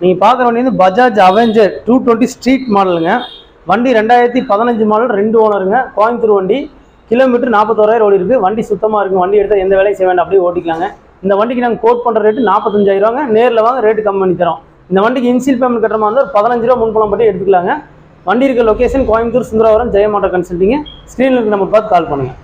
நீங்கள் பார்க்குற வண்டி வந்து பஜாஜ் அவெஞ்சர் 220 ஸ்ட்ரீட் மாடலுங்க. வண்டி 2015 மாடல், 2 ஓனருங்க. கோயம்புத்தூர் வண்டி. கிலோமீட்டர் 41,000 ஓடி இருக்குது. வண்டி சுத்தமாக இருக்குது. வண்டி எடுத்தால் எந்த வேலையும் செய்ய வேண்டாம், அப்படியே ஓட்டிக்கலாங்க. இந்த வண்டிக்கு நாங்கள் கோட் பண்ணுற ரேட்டு 45,000ரூவாங்க. நேரில் வாங்க, ரேட்டு கம்மி பண்ணி தரோம். இந்த வண்டிக்கு இன்சியல் பேமெண்ட் கட்டுற மாதிரி இருந்தால் ஒரு 15 ரூபா முன்பணம் பற்றி எடுத்துக்கலாங்க. வண்டி இருக்க லொக்கேஷன் கோயம்புத்தூர் சுந்தரவரம் ஜெயமாட்டா கன்சல்ட்டிங்க. ஸ்க்ரீனில் நம்ம பார்த்து கால் பண்ணுங்கள்.